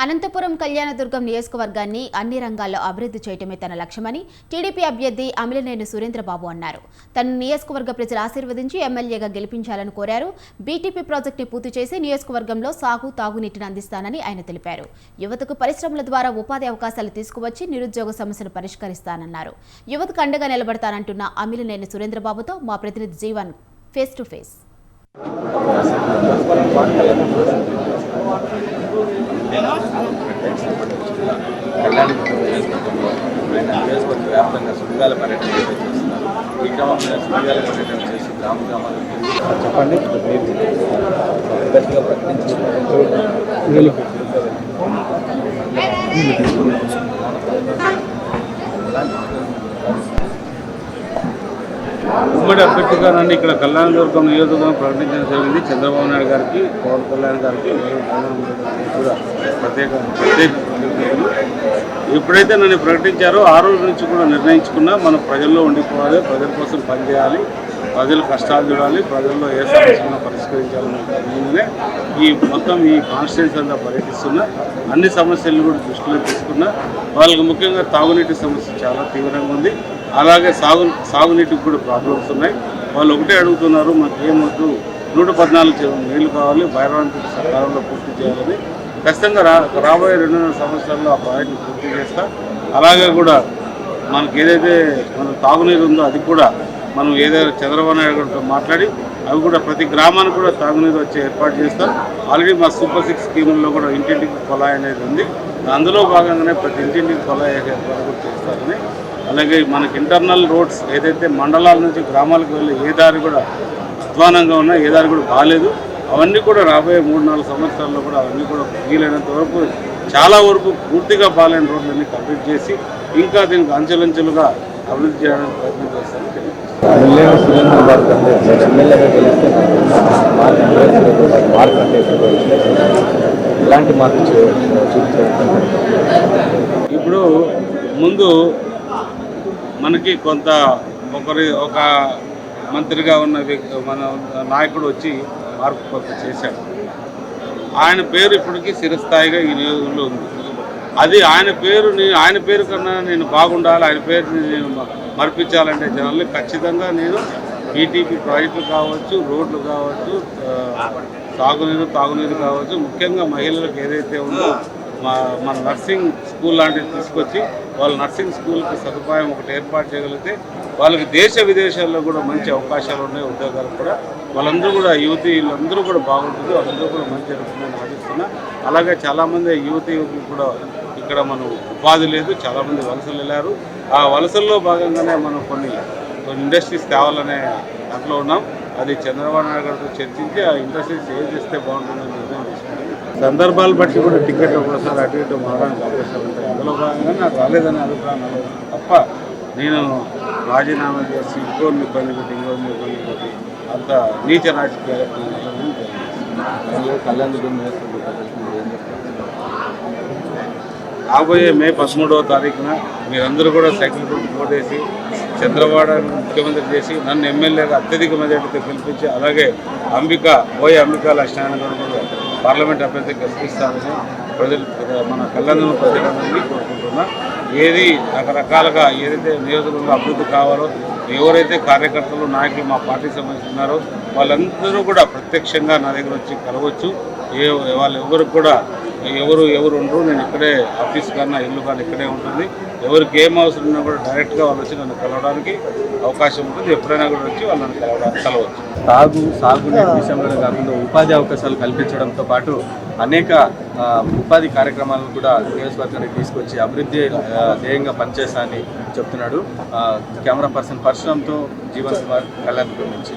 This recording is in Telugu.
అనంతపురం కళ్యాణదుర్గం నియోజకవర్గాన్ని అన్ని రంగాల్లో అభివృద్ధి చేయటమే తన లక్ష్యమని టీడీపీ అభ్యర్థి అమిలినేని సురేంద్రబాబు అన్నారు. తన నియోజకవర్గ ప్రజలు ఆశీర్వదించి ఎమ్మెల్యేగా గెలిపించాలని కోరారు. బీటీపీ ప్రాజెక్టుని పూర్తి చేసి నియోజకవర్గంలో సాగు తాగునీటిని అందిస్తానని ఆయన తెలిపారు. యువతకు పరిశ్రమల ద్వారా ఉపాధి అవకాశాలు తీసుకువచ్చి నిరుద్యోగ సమస్యను పరిష్కరిస్తానన్నారు. యువతకు అండగా నిలబడతానంటున్న అమిలినేని సురేంద్రబాబుతో మా ప్రతినిధి జీవన్ ఫేస్ టు ఫేస్. నియోజకవర్గ వ్యాప్తంగా సుడిగాల పర్యటన చేస్తున్నారు. ఈ క్రమంలో సుడిగాల పర్యటన చేసి గ్రామ గ్రామాలకు చెప్పండి గట్టిగా ప్రకటించి ఉమ్మడి అభ్యర్థిగా నన్ను ఇక్కడ కళ్యాణదుర్గం నియోజకవర్గం ప్రకటించడం జరిగింది. చంద్రబాబు నాయుడు గారికి, పవన్ కళ్యాణ్ గారికి కూడా ప్రత్యేక ఎప్పుడైతే నన్ను ప్రకటించారో ఆ రోజు నుంచి కూడా నిర్ణయించుకున్నా మనం ప్రజల్లో ఉండిపోవాలి, ప్రజల కోసం పనిచేయాలి, ప్రజల కష్టాలు చూడాలి, ప్రజల్లో ఏ సమస్యలను పరిష్కరించాలని ముందునే ఈ మొత్తం ఈ కాన్స్టిట్యూన్సీ అంతా పర్యటిస్తున్నా. అన్ని సమస్యలను కూడా దృష్టిలో తీసుకున్నా. వాళ్ళకి ముఖ్యంగా తాగునీటి సమస్య చాలా తీవ్రంగా ఉంది. అలాగే సాగునీటికి కూడా ప్రాబ్లమ్స్ ఉన్నాయి. వాళ్ళు ఒకటే అడుగుతున్నారు, మాకు ఏమొద్దు 114 నీళ్లు కావాలి, భైరవానికి సకాలంలో పూర్తి చేయాలని. ఖచ్చితంగా రాబోయే 2.5 సంవత్సరాల్లో ఆ ప్రాజెక్టును పూర్తి చేస్తా. అలాగే కూడా మనకి ఏదైతే మన తాగునీరు ఉందో అది కూడా మనం ఏదైతే చంద్రబాబు నాయుడు గారితో మాట్లాడి అవి కూడా ప్రతి గ్రామానికి కూడా తాగునీరు వచ్చి ఏర్పాటు చేస్తాం. ఆల్రెడీ మా సూపర్ 6 స్కీముల్లో కూడా ఇంటింటికి కొలాయి అనేది ఉంది. అందులో భాగంగానే ప్రతి ఇంటింటికి కొలాయి ఏర్పాటు కూడా చేస్తారని. అలాగే మనకి ఇంటర్నల్ రోడ్స్ ఏదైతే మండలాల నుంచి గ్రామాలకు వెళ్ళే ఏ దారి కూడా అధ్వానంగా ఉన్నా, ఏ దారి కూడా బాగాలేదు. అవన్నీ కూడా రాబోయే 3-4 సంవత్సరాల్లో కూడా అవన్నీ కూడా వీలైనంత వరకు చాలా వరకు పూర్తిగా బాగాలేని రోడ్లన్నీ కంప్లీట్ చేసి ఇంకా దీనికి అంచెలంచెలుగా అభివృద్ధి చేయడానికి ప్రయత్నం చేస్తామని ఇప్పుడు ముందు మనకి కొంత ఒక మంత్రిగా ఉన్న మన నాయకుడు వచ్చి మార్పు కొంత చేశాడు. ఆయన పేరు ఇప్పటికీ చిరస్థాయిగా ఈ నియోజకవర్గంలో ఉంది. అది ఆయన పేరు కన్నా నేను బాగుండాలి, ఆయన పేరుని నేను మర్పించాలంటే జనాలు ఖచ్చితంగా నేను బీటీపీ ప్రాజెక్టులు కావచ్చు, రోడ్లు కావచ్చు, తాగునీరు కావచ్చు, ముఖ్యంగా మహిళలకు ఏదైతే ఉందో మన నర్సింగ్ స్కూల్ లాంటివి తీసుకొచ్చి వాళ్ళ నర్సింగ్ స్కూల్కి సదుపాయం ఒకటి ఏర్పాటు చేయగలిగితే వాళ్ళకి దేశ విదేశాల్లో కూడా మంచి అవకాశాలు ఉన్నాయి. ఉద్యోగాలు కూడా వాళ్ళందరూ కూడా వీళ్ళందరూ కూడా బాగుంటుంది, వాళ్ళందరూ కూడా మంచి జరుగుతుందని ఆశిస్తున్నా. అలాగే చాలామంది యువకులు కూడా ఇక్కడ మనం ఉపాధి లేదు, చాలామంది వలసలు వెళ్ళారు. ఆ వలసల్లో భాగంగానే మనం కొన్ని ఇండస్ట్రీస్ తేవాలనే దాంట్లో ఉన్నాం. అది చంద్రబాబు నాయుడు గారితో చర్చించి ఆ ఇండస్ట్రీస్ ఏం చేస్తే బాగుంటుందని నిర్ణయం తీసుకుంటాం. సందర్భాలు బట్టి కూడా టికెట్ ఒకసారి అటు ఇటు మారడానికి అవకాశాలు ఉంటాయి. అందులో భాగంగా నాకు రాలేదని అభిప్రాయం తప్ప నేను రాజీనామా చేసి ఇంకోరిని ఇబ్బంది పెట్టి అంత నీచ రాజకీయాలు కళ్యాణదుర్గం రాబోయే మే 13వ తారీఖున మీరందరూ కూడా సైకిల్ గుర్తు ఓటేసి చంద్రబాబు ముఖ్యమంత్రి చేసి నన్ను ఎమ్మెల్యేగా అత్యధిక మెజార్టీతో గెలిపించి అలాగే అంబికా లక్ష్మీనారాయణ గారు కూడా పార్లమెంట్ అభ్యర్థి గెలిపిస్తారని మన కళ్యాణదుర్గం ప్రజలందరినీ కోరుకుంటున్నా. ఏది రకరకాలుగా ఏదైతే నియోజకవర్గంలో అభివృద్ధి కావాలో ఎవరైతే కార్యకర్తలు నాయకులు మా పార్టీకి సంబంధించున్నారో వాళ్ళందరూ కూడా ప్రత్యక్షంగా నా దగ్గర వచ్చి కలవచ్చు. వాళ్ళు ఎవరు ఉండరు. నేను ఇక్కడే ఆఫీస్ కన్నా ఇల్లు కానీ ఇక్కడే ఉంటుంది. ఎవరికి ఏం అవసరం ఉన్నా కూడా డైరెక్ట్గా వాళ్ళు వచ్చి నన్ను కలవడానికి అవకాశం ఉంటుంది. ఎప్పుడైనా కూడా వచ్చి వాళ్ళని కలవచ్చు. సాగునీటి విషయంలో కాకుండా ఉపాధి అవకాశాలు కల్పించడంతో పాటు అనేక ఉపాధి కార్యక్రమాలను కూడా నియోజకవర్గానికి తీసుకొచ్చి అభివృద్ధి ధ్యేయంగా పనిచేస్తానని చెప్తున్నాడు. కెమెరా పర్సన్ పరశురామ్తో జీవన్ కుమార్, కళ్యాణదుర్గం నుంచి.